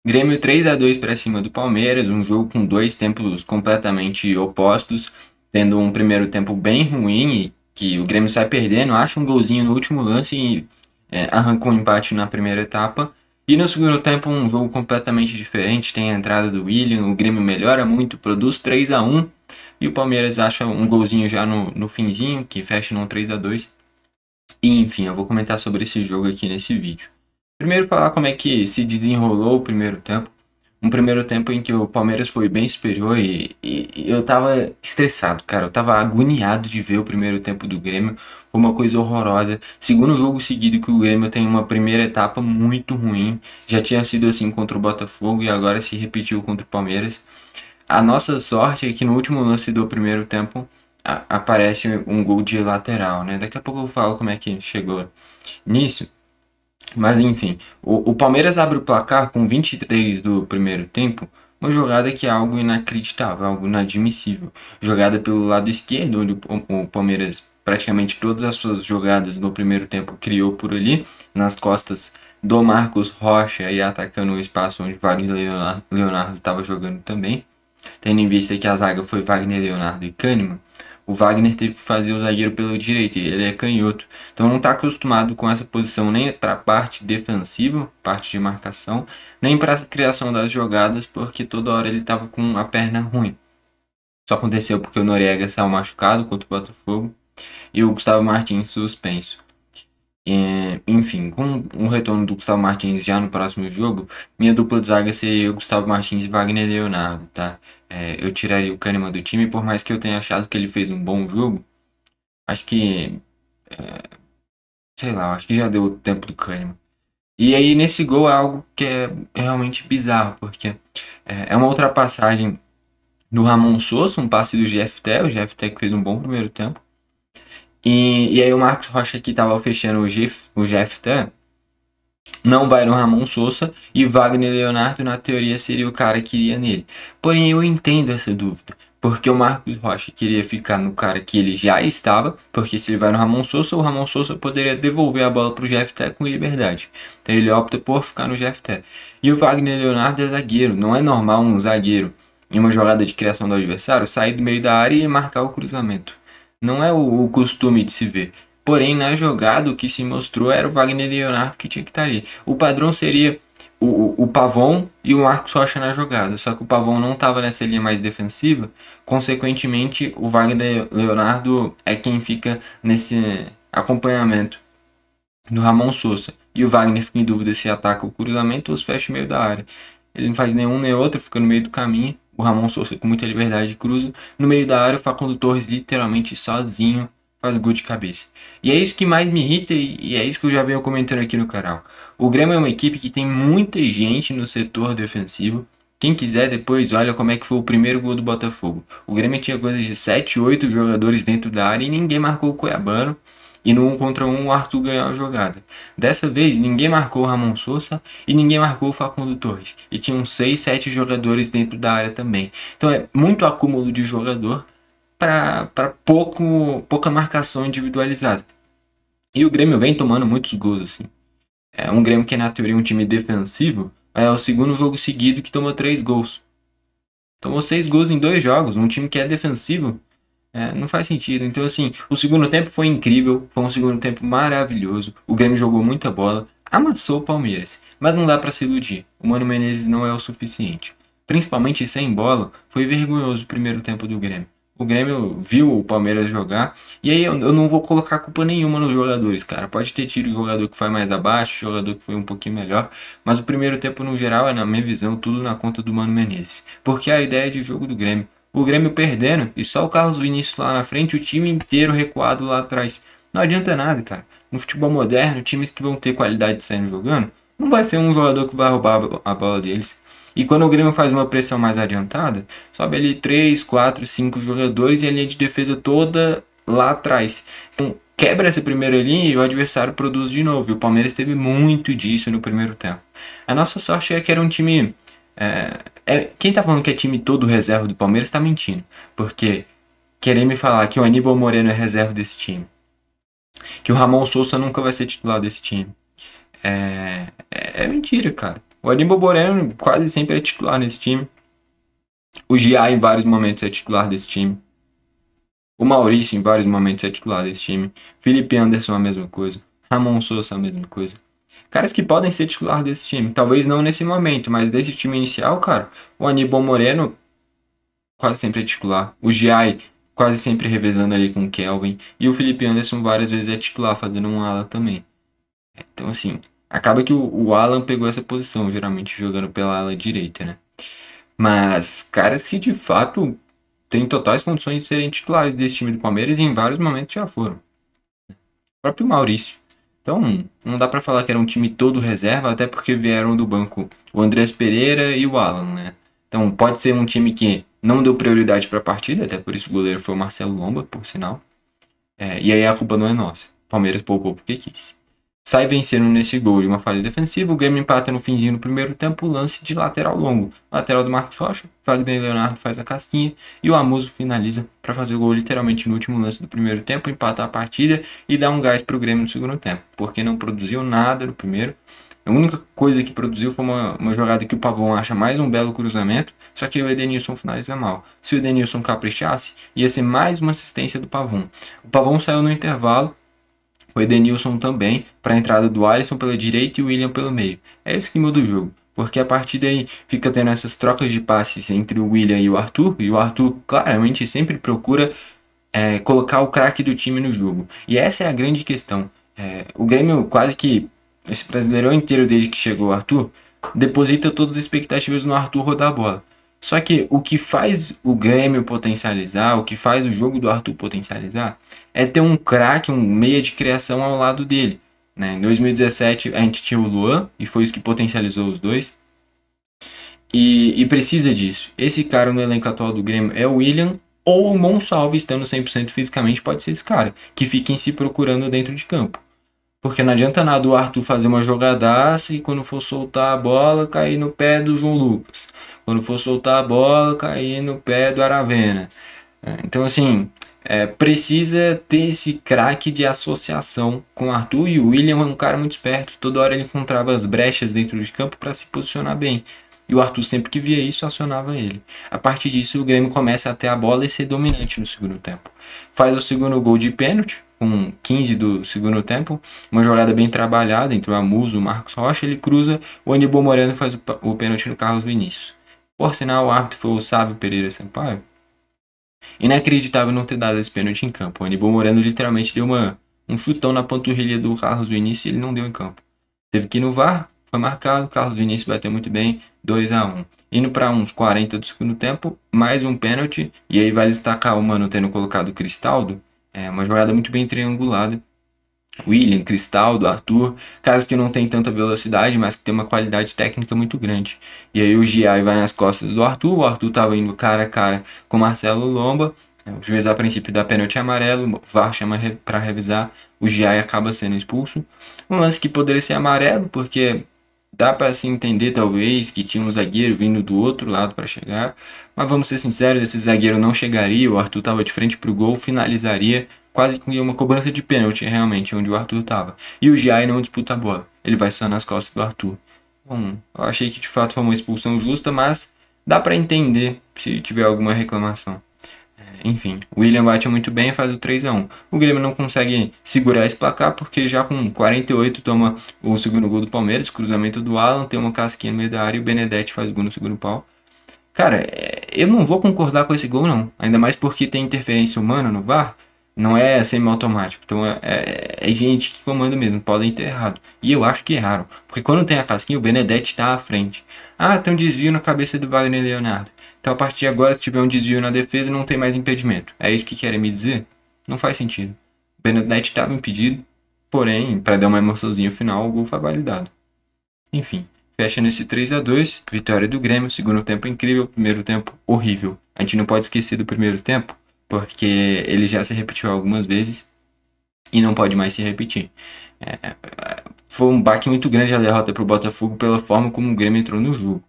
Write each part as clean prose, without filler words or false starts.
Grêmio 3-2 para cima do Palmeiras, um jogo com dois tempos completamente opostos, tendo um primeiro tempo bem ruim e que o Grêmio sai perdendo, acha um golzinho no último lance e arrancou um empate na primeira etapa. E no segundo tempo um jogo completamente diferente, tem a entrada do William, o Grêmio melhora muito, produz 3-1 e o Palmeiras acha um golzinho já no finzinho, que fecha num 3-2. E enfim, eu vou comentar sobre esse jogo aqui nesse vídeo. Primeiro falar como é que se desenrolou o primeiro tempo. Um primeiro tempo em que o Palmeiras foi bem superior e eu tava estressado, cara. Eu tava agoniado de ver o primeiro tempo do Grêmio. Foi uma coisa horrorosa. Segundo jogo seguido que o Grêmio tem uma primeira etapa muito ruim. Já tinha sido assim contra o Botafogo e agora se repetiu contra o Palmeiras. A nossa sorte é que no último lance do primeiro tempo aparece um gol de lateral, né? Daqui a pouco eu falo como é que chegou nisso. Mas enfim, o Palmeiras abre o placar com 23 do primeiro tempo, uma jogada que é algo inacreditável, algo inadmissível. Jogada pelo lado esquerdo, onde o Palmeiras praticamente todas as suas jogadas no primeiro tempo criou por ali, nas costas do Marcos Rocha e atacando o espaço onde Wagner Leonardo estava jogando também. Tendo em vista que a zaga foi Wagner Leonardo e Kahneman, o Wagner teve que fazer o zagueiro pelo direito, e ele é canhoto. Então não está acostumado com essa posição nem para a parte defensiva, parte de marcação, nem para a criação das jogadas, porque toda hora ele estava com a perna ruim. Isso aconteceu porque o Noriega saiu machucado contra o Botafogo e o Gustavo Martins suspenso. Enfim, com o retorno do Gustavo Martins já no próximo jogo, minha dupla de zaga seria o Gustavo Martins e Wagner Leonardo, tá? Eu tiraria o Kahneman do time, por mais que eu tenha achado que ele fez um bom jogo. Acho que, sei lá, acho que já deu o tempo do Kahneman. E aí nesse gol é algo que é realmente bizarro, porque é uma ultrapassagem do Ramon Sousa, um passe do GFT, o GFT que fez um bom primeiro tempo. E aí o Marcos Rocha que estava fechando o GFT não vai no Ramon Sousa e Wagner Leonardo na teoria seria o cara que iria nele. Porém eu entendo essa dúvida, porque o Marcos Rocha queria ficar no cara que ele já estava, porque se ele vai no Ramon Sousa, o Ramon Sousa poderia devolver a bola para o GFT com liberdade. Então ele opta por ficar no GFT. E o Wagner Leonardo é zagueiro, não é normal um zagueiro em uma jogada de criação do adversário sair do meio da área e marcar o cruzamento. Não é o costume de se ver. Porém, na jogada, o que se mostrou era o Wagner Leonardo que tinha que estar ali. O padrão seria o Pavon e o Marcos Rocha na jogada. Só que o Pavon não estava nessa linha mais defensiva. Consequentemente, o Wagner Leonardo é quem fica nesse acompanhamento do Ramon Sousa. E o Wagner fica em dúvida se ataca o cruzamento ou se fecha o meio da área. Ele não faz nenhum nem outro, fica no meio do caminho. O Ramon Sousa com muita liberdade cruza. No meio da área, o Facundo Torres literalmente sozinho faz gol de cabeça. E é isso que mais me irrita e é isso que eu já venho comentando aqui no canal. O Grêmio é uma equipe que tem muita gente no setor defensivo. Quem quiser depois olha como é que foi o primeiro gol do Botafogo. O Grêmio tinha coisa de 7, 8 jogadores dentro da área e ninguém marcou o Cuiabano. E no 1 contra 1 o Arthur ganhou a jogada. Dessa vez ninguém marcou o Ramon Sousa e ninguém marcou o Facundo Torres. E tinham 6, 7 jogadores dentro da área também. Então é muito acúmulo de jogador para pouca marcação individualizada. E o Grêmio vem tomando muitos gols assim. É um Grêmio que é na teoria um time defensivo, mas é o segundo jogo seguido que tomou 3 gols. Tomou 6 gols em 2 jogos, um time que é defensivo. Não faz sentido. Então, assim, o segundo tempo foi incrível. Foi um segundo tempo maravilhoso. O Grêmio jogou muita bola. Amassou o Palmeiras. Mas não dá para se iludir. O Mano Menezes não é o suficiente. Principalmente sem bola, foi vergonhoso o primeiro tempo do Grêmio. O Grêmio viu o Palmeiras jogar. E aí eu não vou colocar culpa nenhuma nos jogadores, cara. Pode ter tido jogador que foi mais abaixo, jogador que foi um pouquinho melhor. Mas o primeiro tempo, no geral, é, na minha visão, tudo na conta do Mano Menezes. Porque a ideia de jogo do Grêmio. O Grêmio perdendo e só o Carlos Vinícius lá na frente, o time inteiro recuado lá atrás. Não adianta nada, cara. No futebol moderno, times que vão ter qualidade saindo jogando, não vai ser um jogador que vai roubar a bola deles. E quando o Grêmio faz uma pressão mais adiantada, sobe ali 3, 4, 5 jogadores e a linha de defesa toda lá atrás. Então, quebra essa primeira linha e o adversário produz de novo. E o Palmeiras teve muito disso no primeiro tempo. A nossa sorte é que era um time... quem tá falando que é time todo reserva do Palmeiras tá mentindo. Porque querer me falar que o Aníbal Moreno é reserva desse time, que o Ramon Sousa nunca vai ser titular desse time, é mentira, cara. O Aníbal Moreno quase sempre é titular nesse time. O Gia em vários momentos é titular desse time. O Maurício em vários momentos é titular desse time. Felipe Anderson a mesma coisa. Ramon Sousa a mesma coisa. Caras que podem ser titular desse time. Talvez não nesse momento, mas desse time inicial, cara, o Aníbal Moreno quase sempre é titular. O Giai quase sempre revezando ali com o Kelvin. E o Felipe Anderson várias vezes é titular, fazendo um ala também. Então, assim, acaba que o Alan pegou essa posição, geralmente jogando pela ala direita, né? Mas caras que de fato têm totais condições de serem titulares desse time do Palmeiras e em vários momentos já foram. O próprio Maurício. Então, não dá pra falar que era um time todo reserva, até porque vieram do banco o Andrés Pereira e o Alan, né? Então, pode ser um time que não deu prioridade para a partida, até por isso o goleiro foi o Marcelo Lomba, por sinal. E aí a culpa não é nossa. O Palmeiras poupou porque quis. Sai vencendo nesse gol e uma falha defensiva, o Grêmio empata no finzinho do primeiro tempo, lance de lateral longo. Lateral do Marcos Rocha, Wagner Leonardo faz a casquinha e o Amuso finaliza para fazer o gol literalmente no último lance do primeiro tempo, empata a partida e dá um gás para o Grêmio no segundo tempo, porque não produziu nada no primeiro. A única coisa que produziu foi uma jogada que o Pavão acha mais um belo cruzamento, só que o Edenilson finaliza mal. Se o Edenilson caprichasse, ia ser mais uma assistência do Pavão. O Pavão saiu no intervalo, o Edenilson também, para a entrada do Alisson pela direita e o William pelo meio. É isso que muda o jogo, porque a partir daí fica tendo essas trocas de passes entre o William e o Arthur claramente sempre procura colocar o craque do time no jogo. E essa é a grande questão. O Grêmio quase que, esse Brasileirão inteiro desde que chegou o Arthur, deposita todas as expectativas no Arthur rodar a bola. Só que o que faz o Grêmio potencializar, o que faz o jogo do Arthur potencializar, é ter um craque, um meia de criação ao lado dele. Né? Em 2017 a gente tinha o Luan, e foi isso que potencializou os dois. E precisa disso. Esse cara no elenco atual do Grêmio é o William, ou o Monsalve, estando 100% fisicamente, pode ser esse cara, que fiquem se procurando dentro de campo. Porque não adianta nada o Arthur fazer uma jogadaça e quando for soltar a bola, cair no pé do João Lucas. Quando for soltar a bola, cair no pé do Aravena. Então, assim, precisa ter esse craque de associação com o Arthur, e o William é um cara muito esperto. Toda hora ele encontrava as brechas dentro de campo para se posicionar bem. E o Arthur, sempre que via isso, acionava ele. A partir disso, o Grêmio começa a ter a bola e ser dominante no segundo tempo. Faz o segundo gol de pênalti, com 15 do segundo tempo. Uma jogada bem trabalhada entre o Amuso e o Marcos Rocha. Ele cruza, o Aníbal Moreno faz o pênalti no Carlos Vinícius. Por sinal, o árbitro foi o Sávio Pereira Sampaio. Inacreditável não ter dado esse pênalti em campo. O Aníbal Moreno literalmente deu um chutão na panturrilha do Carlos Vinícius e ele não deu em campo. Teve que ir no VAR, foi marcado, Carlos Vinícius bateu muito bem, 2-1. Indo para uns 40 do segundo tempo, mais um pênalti, e aí vale destacar o Mano tendo colocado o Cristaldo, uma jogada muito bem triangulada. William, Cristaldo, Arthur, caras que não tem tanta velocidade, mas que tem uma qualidade técnica muito grande. E aí o Giai vai nas costas do Arthur, o Arthur estava indo cara a cara com Marcelo Lomba, o juiz a princípio dá pênalti amarelo, o VAR chama para revisar, o Giai acaba sendo expulso. Um lance que poderia ser amarelo, porque dá para se entender talvez que tinha um zagueiro vindo do outro lado para chegar, mas vamos ser sinceros, esse zagueiro não chegaria, o Arthur estava de frente para o gol, finalizaria, quase que uma cobrança de pênalti realmente, onde o Arthur estava. E o Giai não disputa a bola, ele vai só nas costas do Arthur. Bom, eu achei que de fato foi uma expulsão justa, mas dá para entender se tiver alguma reclamação. Enfim, o William bate muito bem e faz o 3-1. O Grêmio não consegue segurar esse placar porque já com 48 toma o segundo gol do Palmeiras, cruzamento do Alan, tem uma casquinha no meio da área e o Benedetti faz o gol no segundo pau. Cara, eu não vou concordar com esse gol não, ainda mais porque tem interferência humana no VAR, não é semi-automático, então é gente que comanda mesmo, podem ter errado. E eu acho que erraram, porque quando tem a casquinha o Benedetti está à frente. Ah, tem um desvio na cabeça do Wagner Leonardo. Então, a partir de agora, se tiver um desvio na defesa, não tem mais impedimento. É isso que querem me dizer? Não faz sentido. O Benedetti estava impedido, porém, para dar uma emoçãozinha final, o gol foi validado. Enfim, fecha nesse 3-2, vitória do Grêmio, segundo tempo incrível, primeiro tempo horrível. A gente não pode esquecer do primeiro tempo, porque ele já se repetiu algumas vezes e não pode mais se repetir. Foi um baque muito grande a derrota para o Botafogo pela forma como o Grêmio entrou no jogo.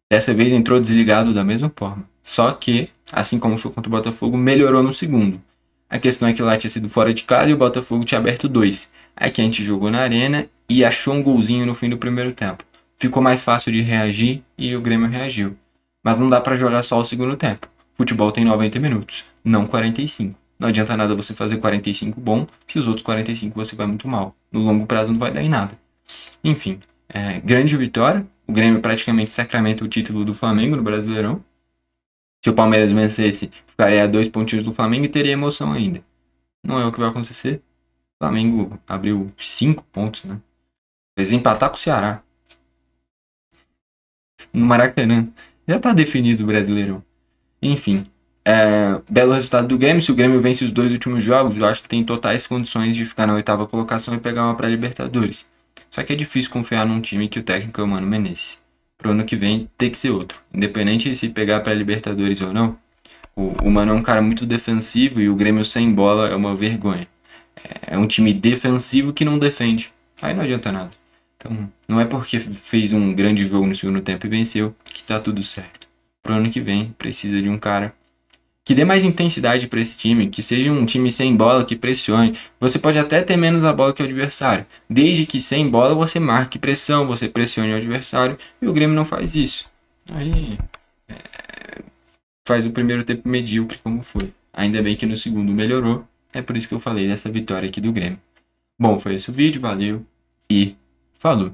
Dessa vez entrou desligado da mesma forma. Só que, assim como foi contra o Botafogo, melhorou no segundo. A questão é que lá tinha sido fora de casa e o Botafogo tinha aberto 2. Aqui a gente jogou na arena e achou um golzinho no fim do primeiro tempo. ficou mais fácil de reagir e o Grêmio reagiu. Mas não dá para jogar só o segundo tempo. Futebol tem 90 minutos, não 45. Não adianta nada você fazer 45 bom se os outros 45 você vai muito mal. No longo prazo não vai dar em nada. Enfim, grande vitória. O Grêmio praticamente sacramenta o título do Flamengo no Brasileirão. Se o Palmeiras vencesse, ficaria a 2 pontinhos do Flamengo e teria emoção ainda. Não é o que vai acontecer. O Flamengo abriu 5 pontos, né? Fez empatar com o Ceará. No Maracanã. Já tá definido o Brasileirão. Enfim, belo resultado do Grêmio. Se o Grêmio vence os 2 últimos jogos, eu acho que tem totais condições de ficar na 8ª colocação e pegar uma pré-Libertadores. Só que é difícil confiar num time que o técnico é o Mano Menezes. Pro ano que vem tem que ser outro. Independente de se pegar pré-Libertadores ou não, o Mano é um cara muito defensivo e o Grêmio sem bola é uma vergonha. É um time defensivo que não defende. Aí não adianta nada. Então, não é porque fez um grande jogo no segundo tempo e venceu que tá tudo certo. Pro ano que vem, precisa de um cara que dê mais intensidade para esse time, que seja um time sem bola, que pressione. Você pode até ter menos a bola que o adversário, desde que sem bola você marque pressão, você pressione o adversário, e o Grêmio não faz isso. Aí faz o primeiro tempo medíocre como foi. Ainda bem que no segundo melhorou, é por isso que eu falei dessa vitória aqui do Grêmio. Bom, foi esse o vídeo, valeu e falou!